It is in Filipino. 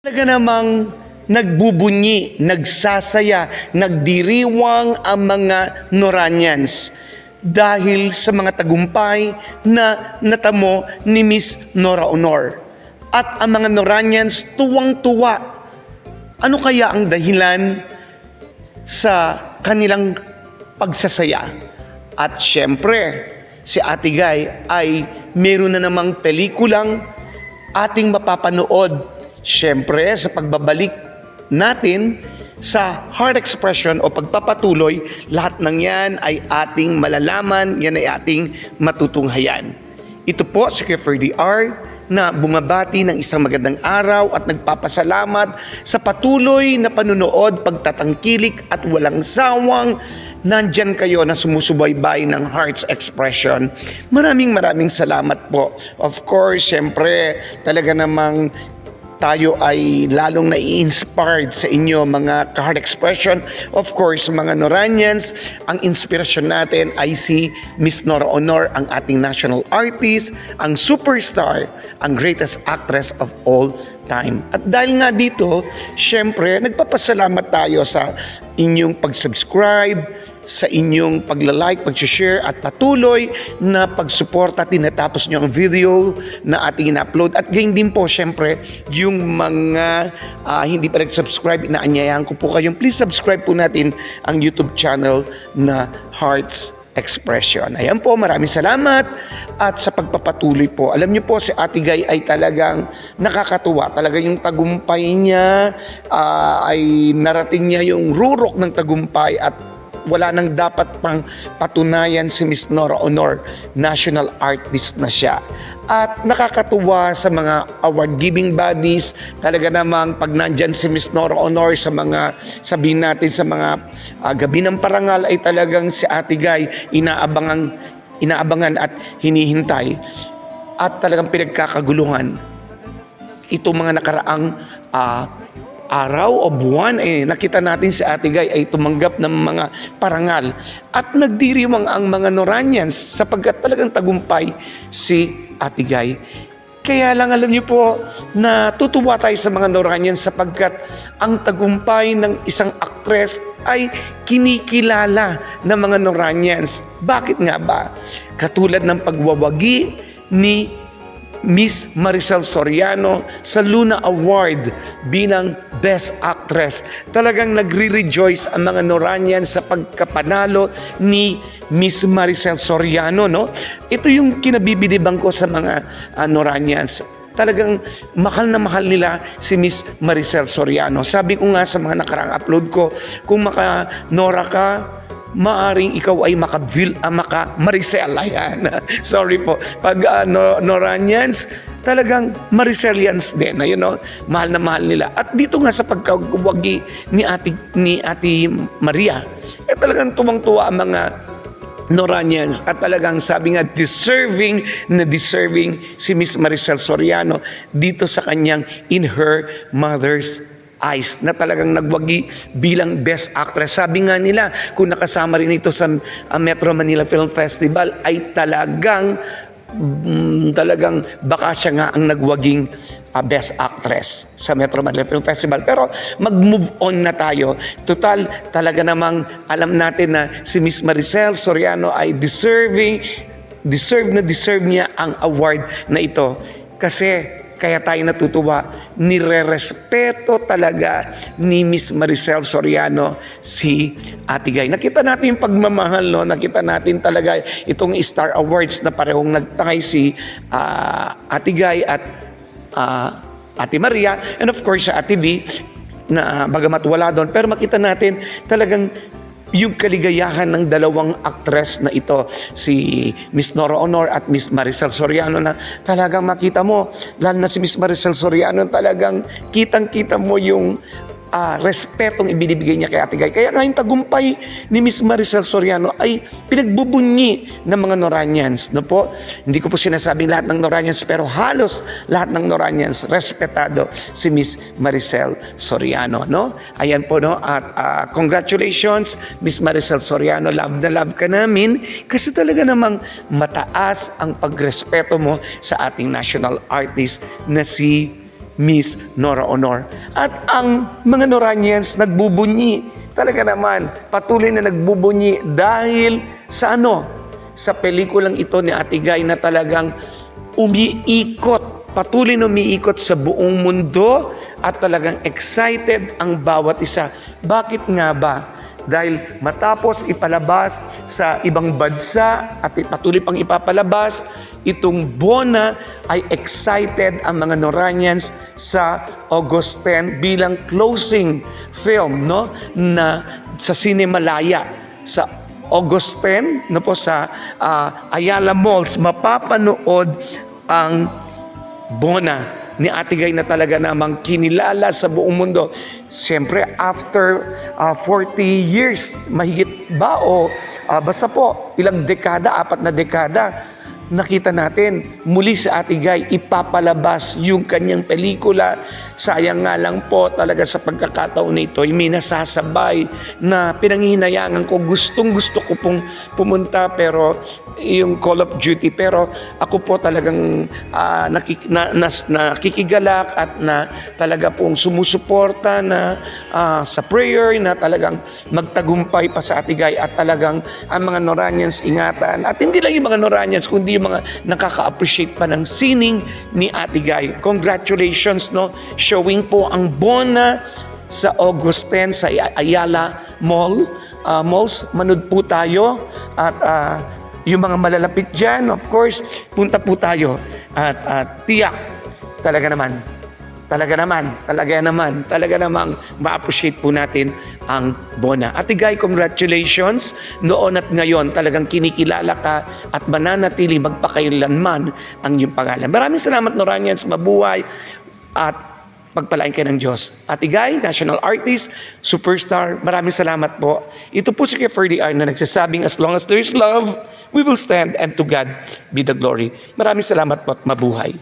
Talaga namang nagbubunyi, nagsasaya, nagdiriwang ang mga Noranians dahil sa mga tagumpay na natamo ni Miss Nora Honor. At ang mga Noranians tuwang-tuwa. Ano kaya ang dahilan sa kanilang pagsasaya? At syempre, si Ate Guy ay meron na namang pelikulang ating mapapanood. Siyempre, sa pagbabalik natin sa heart expression o pagpapatuloy, lahat ng yan ay ating malalaman, yan ay ating matutunghayan. Ito po si Kiefer DR na bumabati ng isang magandang araw at nagpapasalamat sa patuloy na panunood, pagtatangkilik at walang sawang nandyan kayo na sumusubaybay ng Heart's Expression. Maraming salamat po. Of course, siyempre, talaga namang tayo ay lalong nai-inspired sa inyo mga ka-Heart Expression. Of course, mga Noranians, ang inspirasyon natin ay si Miss Nora Honor, ang ating national artist, ang superstar, ang greatest actress of all time. At dahil nga dito, syempre, nagpapasalamat tayo sa inyong pag-subscribe, sa inyong pagla-like, pag-share at patuloy na pagsuporta. Tinatapos nyo ang video na ating in-upload. At ganyan din po, syempre, yung mga hindi pa nag-subscribe, inaanyayahan ko po kayong please subscribe po natin ang YouTube channel na Heart's Expression. Ayan po, maraming salamat at sa pagpapatuloy po. Alam niyo po, si Ate Guy ay talagang nakakatuwa. Talaga yung tagumpay niya ay narating niya yung rurok ng tagumpay at wala nang dapat pang patunayan si Miss Nora Honor. National artist na siya. At nakakatuwa sa mga award-giving bodies. Talaga namang pag nandyan si Miss Nora Honor sa mga, sabihin natin sa mga gabi ng parangal ay talagang si Ate Guy inaabangan at hinihintay. At talagang pinagkakaguluhan. Ito mga nakaraang araw o buwan, nakita natin si Ate Guy ay tumanggap ng mga parangal at nagdiriwang ang mga Noranians sapagkat talagang tagumpay si Ate Guy. Kaya lang alam niyo po na tutuwa tayo sa mga Noranians sapagkat ang tagumpay ng isang aktres ay kinikilala ng mga Noranians. Bakit nga ba? Katulad ng pagwawagi ni Miss Maricel Soriano sa Luna Award bilang Best Actress. Talagang nagre-rejoice ang mga Noranians sa pagkapanalo ni Miss Maricel Soriano, no? Ito yung kinabibidibang ko sa mga Noranians. Talagang mahal na mahal nila si Miss Maricel Soriano. Sabi ko nga sa mga nakarang upload ko, kung maka-Nora ka, maaring ikaw ay maka-Maricel. Ayan. Sorry po. Pag Noranians, talagang Maricelians din. You know? Mahal na mahal nila. At dito nga sa pagkawagi ni Ate Maria, talagang tuwang-tuwa ang mga Noranians at talagang sabi nga deserving si Miss Maricel Soriano dito sa kanyang In Her Mother's Eyes na talagang nagwagi bilang Best Actress. Sabi nga nila, kung nakasama rin ito sa Metro Manila Film Festival ay talagang baka siya nga ang nagwaging Best Actress sa Metro Manila Film Festival. Pero mag-move on na tayo. Total, talaga namang alam natin na si Miss Maricel Soriano ay deserve niya ang award na ito. Kasi kaya tayo natutuwa, nire-respeto talaga ni Miss Maricel Soriano si Ate Guy. Nakita natin yung pagmamahal, no? Nakita natin talaga itong Star Awards na parehong nagtangay si Ate Guy at Ate Maria, and of course sa Ate V, na bagamat wala doon, pero makita natin talagang yung kaligayahan ng dalawang aktres na ito, si Miss Nora Honor at Miss Maricel Soriano, na talagang makita mo, lalo na si Miss Maricel Soriano, talagang kitang-kita mo yung respetong ibinibigay niya kay Ate Guy. Kaya nga yung tagumpay ni Miss Maricel Soriano ay pinagbubunyi ng mga Noranians. No po? Hindi ko po sinasabing lahat ng Noranians, pero halos lahat ng Noranians respetado si Miss Maricel Soriano. No? Ayan po, no? At congratulations, Miss Maricel Soriano. Love na love ka namin kasi talaga namang mataas ang pagrespeto mo sa ating national artist na si Miss Nora Honor. At ang mga Noranians nagbubunyi. Talaga naman, patuloy na nagbubunyi dahil sa sa pelikulang ito ni Ate Guy na talagang patuloy na umiikot sa buong mundo at talagang excited ang bawat isa. Bakit nga ba? Dahil matapos ipalabas sa ibang bansa at patuloy pang ipapalabas, itong Bona ay excited ang mga Noranians sa August 10 bilang closing film na sa Cinemalaya sa August 10 sa Ayala Malls mapapanood ang Bona ni Ate Guy na talaga namang kinilala sa buong mundo. Siyempre, after 40 years, mahigit ba o basta po, ilang dekada, 4 na dekada, nakita natin muli si Ate Guy ipapalabas yung kanyang pelikula. Sayang nga lang po talaga sa pagkakataon na ito, may nasasabay na pinanghihinayangan ko. Gustong-gusto ko pong pumunta pero yung Call of Duty. Pero ako po talagang nakikigalak at na talaga pong sumusuporta na sa prayer na talagang magtagumpay pa sa Ate Guy at talagang ang mga Noranians ingatan. At hindi lang yung mga Noranians, kundi yung mga nakaka-appreciate pa ng sining ni Ate Guy. Congratulations, showing po ang Bona sa August 10 sa Ayala Malls. Manood po tayo at yung mga malalapit dyan, of course, punta po tayo at tiyak talaga namang ma-appreciate po natin ang Bona. Ate Guy, congratulations. Noon at ngayon, talagang kinikilala ka at mananatili magpakailanman ang iyong pangalan. Maraming salamat, Noranians. Mabuhay at pagpalain kayo ng Diyos. Ate Guy, national artist, superstar, maraming salamat po. Ito po si Kuya Ferdy R na nagsasabing, as long as there is love, we will stand and to God be the glory. Maraming salamat po at mabuhay.